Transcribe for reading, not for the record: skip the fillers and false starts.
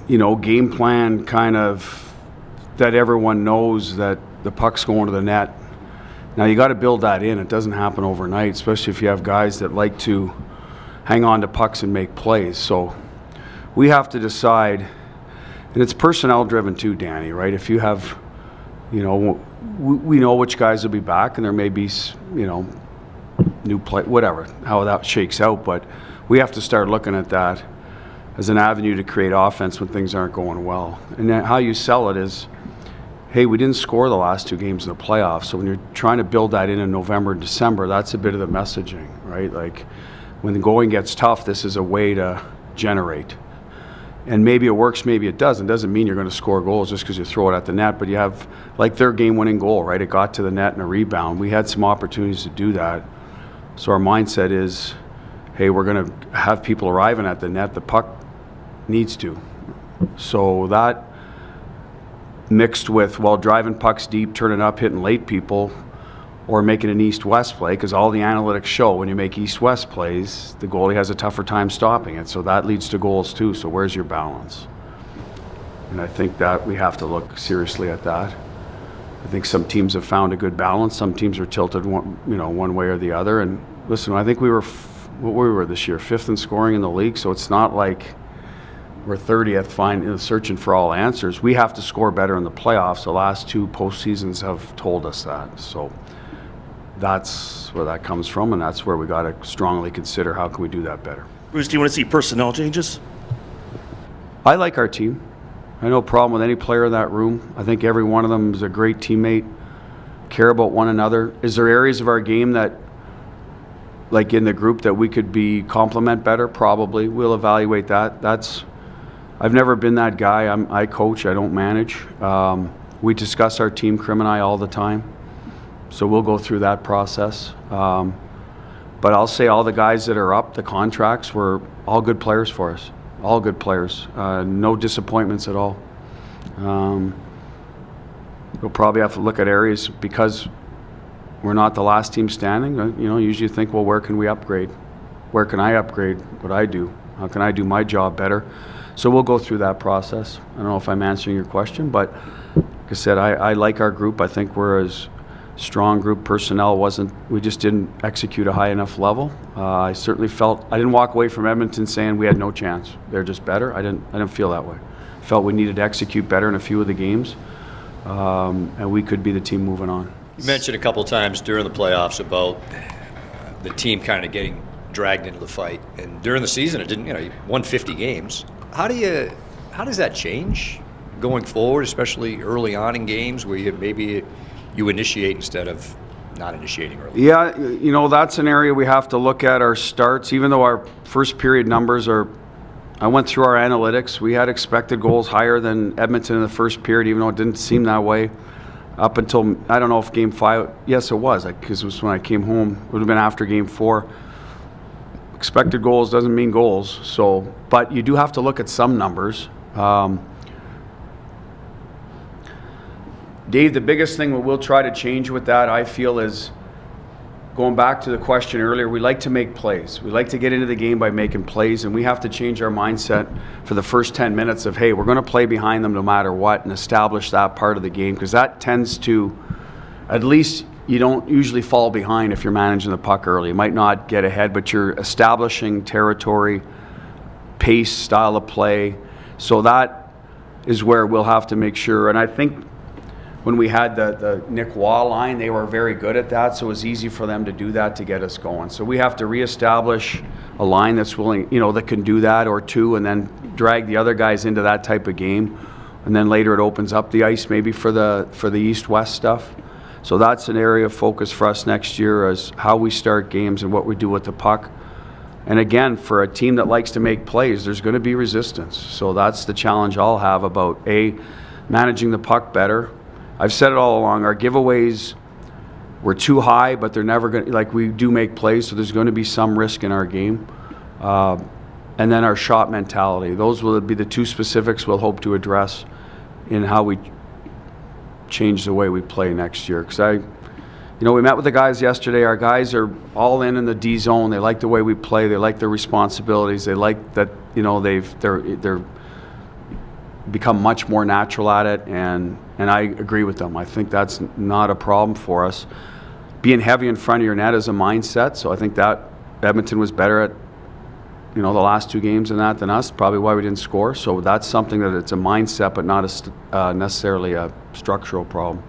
game plan kind of that everyone knows that the puck's going to the net. Now you got to build that in. It doesn't happen overnight, especially if you have guys that like to hang on to pucks and make plays. So we have to decide, and it's personnel driven too, Danny, right? If you have, we know which guys will be back, and there may be, new play, whatever, how that shakes out, but we have to start looking at that as an avenue to create offense when things aren't going well. And then how you sell it is, hey, we didn't score the last 2 games in the playoffs, so when you're trying to build that in November and December, that's a bit of the messaging, right? Like, when the going gets tough, this is a way to generate. And maybe it works, maybe it doesn't. It doesn't mean you're going to score goals just because you throw it at the net, but you have, like their game-winning goal, right? It got to the net and a rebound. We had some opportunities to do that. So our mindset is, hey, we're going to have people arriving at the net. The puck needs to. So that mixed with, driving pucks deep, turning up, hitting late people, or making an east-west play, because all the analytics show when you make east-west plays, the goalie has a tougher time stopping it. So that leads to goals too. So where's your balance? And I think that we have to look seriously at that. I think some teams have found a good balance. Some teams are tilted one way or the other. And listen, I think we were this year, 5th in scoring in the league. So it's not like we're 30th searching for all answers. We have to score better in the playoffs. The last 2 postseasons have told us that. So that's where that comes from, and that's where we got to strongly consider how can we do that better. Bruce, do you want to see personnel changes? I like our team. I have no problem with any player in that room. I think every one of them is a great teammate, care about one another. Is there areas of our game that, like in the group, that we could complement better? Probably. We'll evaluate that. I've never been that guy. I coach, I don't manage. We discuss our team, Krim and I, all the time. So we'll go through that process. But I'll say all the guys that are up, the contracts, were all good players for us. All good players. No disappointments at all. We'll probably have to look at areas because we're not the last team standing. Usually think, well, where can we upgrade? Where can I upgrade what I do? How can I do my job better? So we'll go through that process. I don't know if I'm answering your question, but like I said, I like our group. I think we're as strong group. Personnel we just didn't execute a high enough level. I certainly felt, I didn't walk away from Edmonton saying we had no chance. They're just better. I didn't feel that way. I felt we needed to execute better in a few of the games, and we could be the team moving on. You mentioned a couple times during the playoffs about the team kind of getting dragged into the fight, and during the season it didn't. You won 50 games. How does that change going forward, especially early on in games where you initiate instead of not initiating early? Yeah, that's an area we have to look at our starts. Even though our first period numbers I went through our analytics. We had expected goals higher than Edmonton in the first period, even though it didn't seem that way up until, I don't know if Game 5, yes it was, because it was when I came home. It would have been after Game 4. Expected goals doesn't mean goals, but you do have to look at some numbers. Dave, the biggest thing we'll try to change with that, I feel, is going back to the question earlier. We like to make plays. We like to get into the game by making plays, and we have to change our mindset for the first 10 minutes of, hey, we're going to play behind them no matter what and establish that part of the game, because that tends to, at least you don't usually fall behind if you're managing the puck early. You might not get ahead, but you're establishing territory, pace, style of play. So that is where we'll have to make sure. And I think when we had the Nick Waugh line, they were very good at that, so it was easy for them to do that to get us going. So we have to reestablish a line that's willing, that can do that, or two, and then drag the other guys into that type of game. And then later it opens up the ice maybe for the east-west stuff. So that's an area of focus for us next year, is how we start games and what we do with the puck. And again, for a team that likes to make plays, there's going to be resistance. So that's the challenge I'll have about, managing the puck better. I've said it all along, our giveaways were too high, but they're never going to, we do make plays, so there's going to be some risk in our game. And then our shot mentality. Those will be the 2 specifics we'll hope to address in how we change the way we play next year. Because we met with the guys yesterday. Our guys are all in the D zone. They like the way we play. They like their responsibilities. They like that, they're become much more natural at it, and I agree with them. I think that's not a problem for us. Being heavy in front of your net is a mindset, so I think that Edmonton was better at, the last 2 games than us, probably why we didn't score. So that's something that it's a mindset, but not necessarily a structural problem.